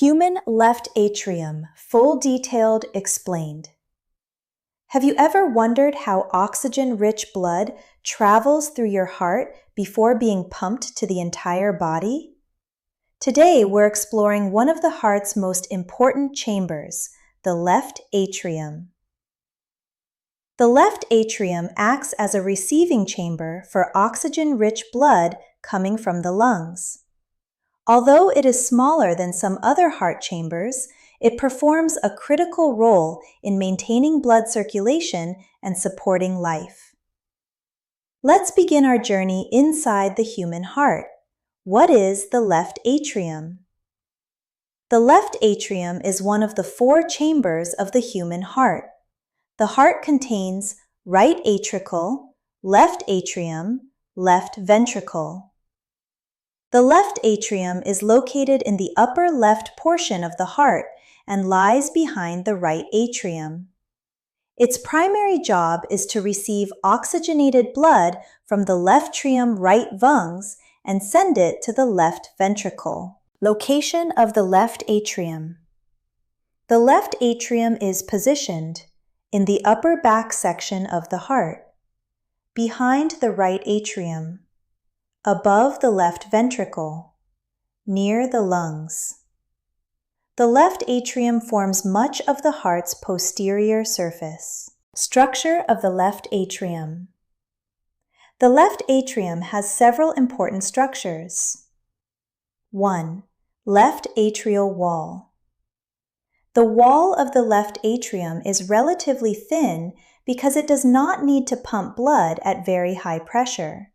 Human left atrium, full detailed explained. Have you ever wondered how oxygen-rich blood travels through your heart before being pumped to the entire body? Today, we're exploring one of the heart's most important chambers, the left atrium. The left atrium acts as a receiving chamber for oxygen-rich blood coming from the lungs. Although it is smaller than some other heart chambers, it performs a critical role in maintaining blood circulation and supporting life. Let's begin our journey inside the human heart. What is the left atrium? The left atrium is one of the 4 chambers of the human heart. The heart contains right atricle, left atrium, left ventricle. The left atrium is located in the upper left portion of the heart and lies behind the right atrium. Its primary job is to receive oxygenated blood from the left atrium right lungs and send it to the left ventricle. Location of the left atrium. The left atrium is positioned in the upper back section of the heart, behind the right atrium, above the left ventricle, near the lungs. The left atrium forms much of the heart's posterior surface. Structure of the left atrium. The left atrium has several important structures. 1. Left atrial wall. The wall of the left atrium is relatively thin because it does not need to pump blood at very high pressure.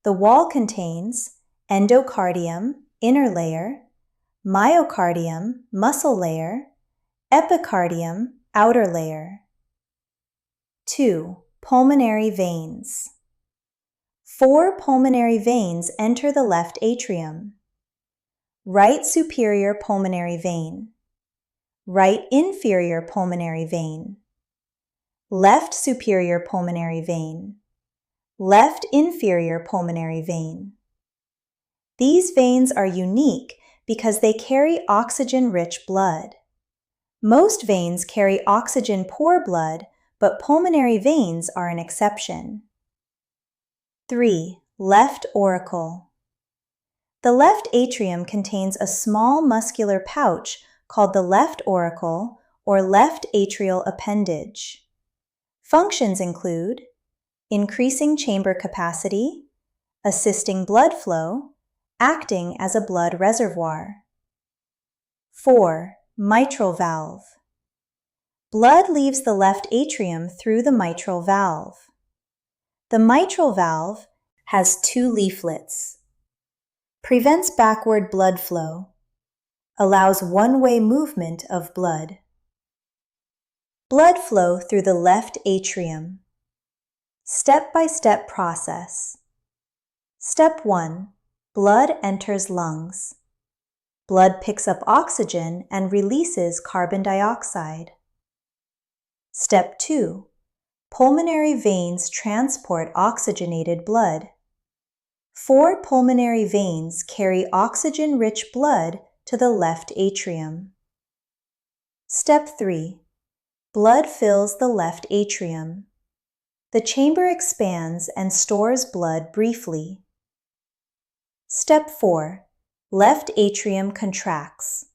The wall contains endocardium, inner layer, myocardium, muscle layer, epicardium, outer layer. 2. Pulmonary veins. 4 pulmonary veins enter the left atrium. Right superior pulmonary vein, right inferior pulmonary vein, left superior pulmonary vein, left inferior pulmonary vein. These veins are unique because they carry oxygen-rich blood. Most veins carry oxygen-poor blood, but pulmonary veins are an exception. 3. Left auricle. The left atrium contains a small muscular pouch called the left auricle or left atrial appendage. Functions include increasing chamber capacity, assisting blood flow, acting as a blood reservoir. 4. Mitral valve. Blood leaves the left atrium through the mitral valve. The mitral valve has 2 leaflets, prevents backward blood flow, allows one-way movement of blood. Blood flow through the left atrium. Step-by-step process. Step 1. Blood enters lungs. Blood picks up oxygen and releases carbon dioxide. Step 2. Pulmonary veins transport oxygenated blood. 4 pulmonary veins carry oxygen-rich blood to the left atrium. Step 3. Blood fills the left atrium. The chamber expands and stores blood briefly. Step 4. Left atrium contracts.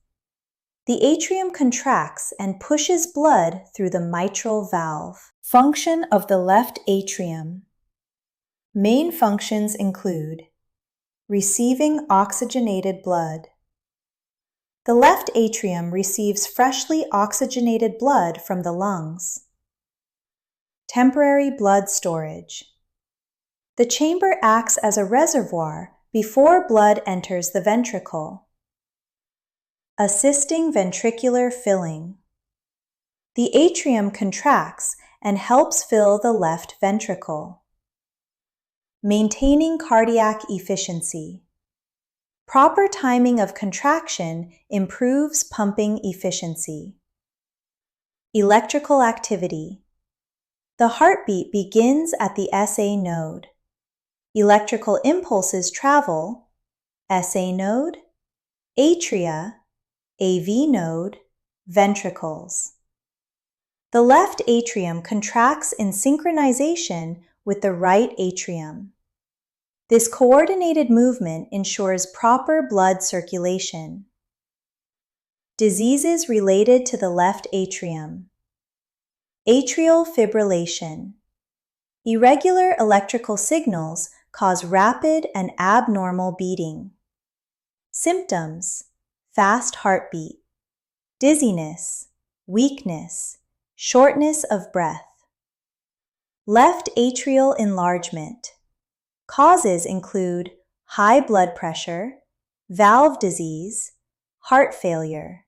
The atrium contracts and pushes blood through the mitral valve. Function of the left atrium. Main functions include receiving oxygenated blood. The left atrium receives freshly oxygenated blood from the lungs. Temporary blood storage. The chamber acts as a reservoir before blood enters the ventricle. Assisting ventricular filling. The atrium contracts and helps fill the left ventricle. Maintaining cardiac efficiency. Proper timing of contraction improves pumping efficiency. Electrical activity. The heartbeat begins at the SA node. Electrical impulses travel SA node, atria, AV node, ventricles. The left atrium contracts in synchronization with the right atrium. This coordinated movement ensures proper blood circulation. Diseases related to the left atrium. Atrial fibrillation. Irregular electrical signals cause rapid and abnormal beating. Symptoms: fast heartbeat, dizziness, weakness, shortness of breath. Left atrial enlargement. Causes include high blood pressure, valve disease, heart failure.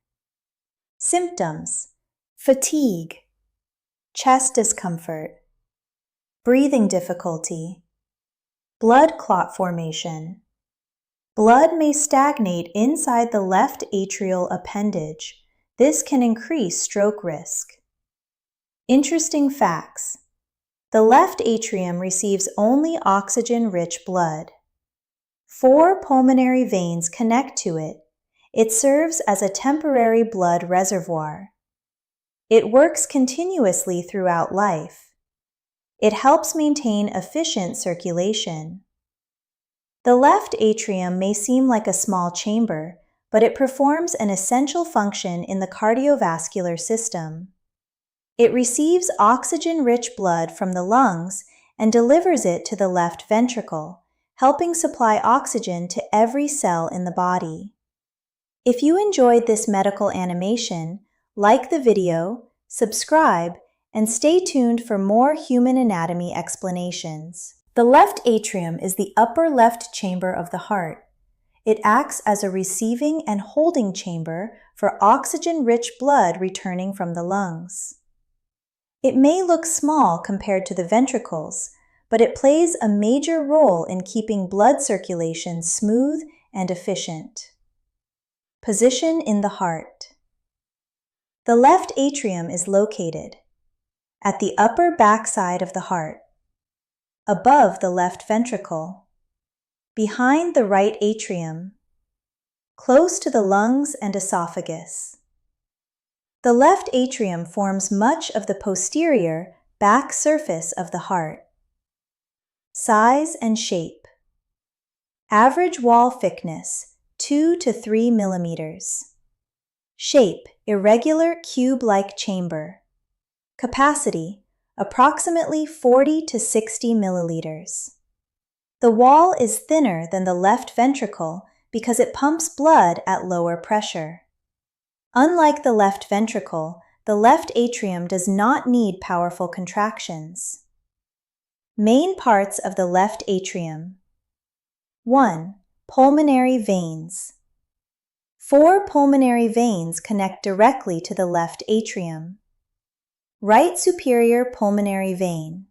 Symptoms: fatigue, chest discomfort, breathing difficulty, blood clot formation. Blood may stagnate inside the left atrial appendage. This can increase stroke risk. Interesting facts. The left atrium receives only oxygen-rich blood. 4 pulmonary veins connect to it. It serves as a temporary blood reservoir. It works continuously throughout life. It helps maintain efficient circulation. The left atrium may seem like a small chamber, but it performs an essential function in the cardiovascular system. It receives oxygen-rich blood from the lungs and delivers it to the left ventricle, helping supply oxygen to every cell in the body. If you enjoyed this medical animation, like the video, subscribe, and stay tuned for more human anatomy explanations. The left atrium is the upper left chamber of the heart. It acts as a receiving and holding chamber for oxygen-rich blood returning from the lungs. It may look small compared to the ventricles, but it plays a major role in keeping blood circulation smooth and efficient. Position in the heart. The left atrium is located at the upper backside of the heart, above the left ventricle, behind the right atrium, close to the lungs and esophagus. The left atrium forms much of the posterior back surface of the heart. Size and shape. Average wall thickness, 2 to 3 millimeters. Shape, irregular cube-like chamber. Capacity, approximately 40 to 60 milliliters. The wall is thinner than the left ventricle because it pumps blood at lower pressure. Unlike the left ventricle, the left atrium does not need powerful contractions. Main parts of the left atrium. 1. Pulmonary veins. 4 pulmonary veins connect directly to the left atrium. Right superior pulmonary vein,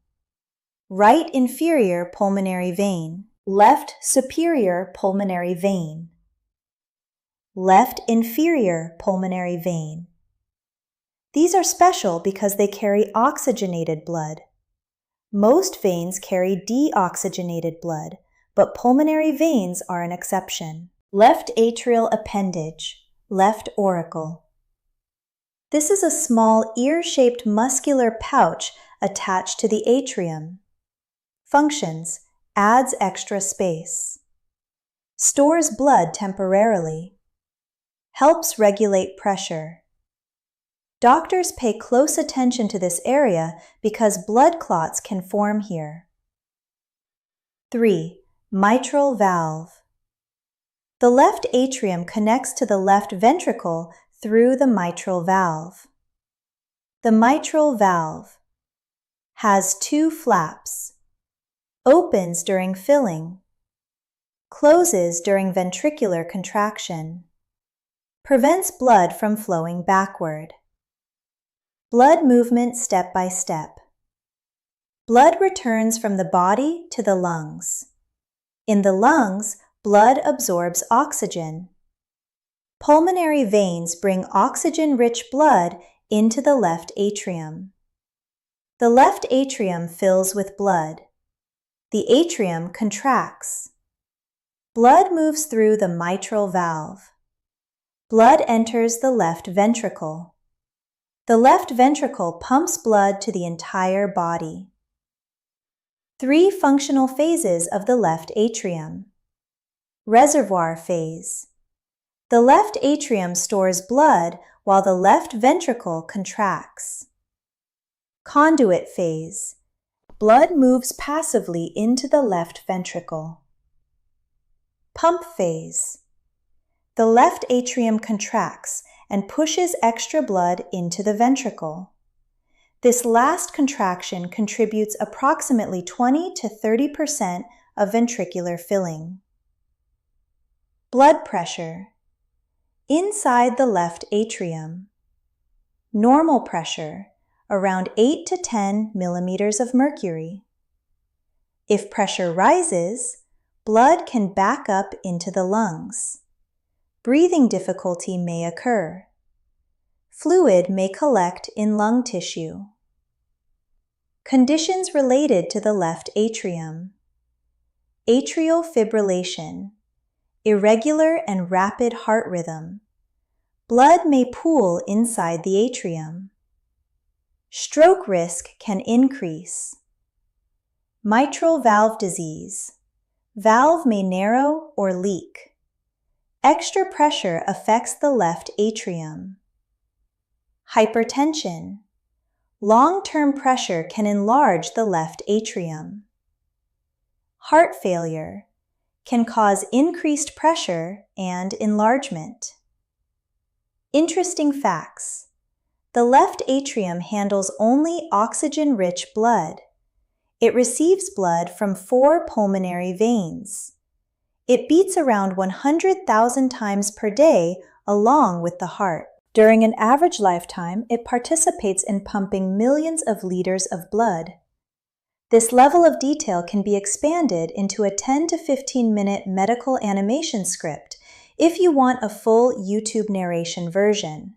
right inferior pulmonary vein, left superior pulmonary vein, left inferior pulmonary vein. These are special because they carry oxygenated blood. Most veins carry deoxygenated blood, but pulmonary veins are an exception. Left atrial appendage, left auricle. This is a small ear-shaped muscular pouch attached to the atrium. Functions: adds extra space. Stores blood temporarily. Helps regulate pressure. Doctors pay close attention to this area because blood clots can form here. 3. Mitral valve. The left atrium connects to the left ventricle through the mitral valve. The mitral valve has 2 flaps, opens during filling, closes during ventricular contraction, prevents blood from flowing backward. Blood movement step by step. Blood returns from the body to the lungs. In the lungs, blood absorbs oxygen. Pulmonary veins bring oxygen-rich blood into the left atrium. The left atrium fills with blood. The atrium contracts. Blood moves through the mitral valve. Blood enters the left ventricle. The left ventricle pumps blood to the entire body. 3 functional phases of the left atrium. Reservoir phase. The left atrium stores blood while the left ventricle contracts. Conduit phase. Blood moves passively into the left ventricle. Pump phase. The left atrium contracts and pushes extra blood into the ventricle. This last contraction contributes approximately 20 to 30% of ventricular filling. Blood pressure. Inside the left atrium. Normal pressure, around 8 to 10 millimeters of mercury. If pressure rises, blood can back up into the lungs. Breathing difficulty may occur. Fluid may collect in lung tissue. Conditions related to the left atrium. Atrial fibrillation. Irregular and rapid heart rhythm. Blood may pool inside the atrium. Stroke risk can increase. Mitral valve disease. Valve may narrow or leak. Extra pressure affects the left atrium. Hypertension. Long-term pressure can enlarge the left atrium. Heart failure can cause increased pressure and enlargement. Interesting facts. The left atrium handles only oxygen-rich blood. It receives blood from 4 pulmonary veins. It beats around 100,000 times per day along with the heart. During an average lifetime, it participates in pumping millions of liters of blood. This level of detail can be expanded into a 10 to 15-minute medical animation script if you want a full YouTube narration version.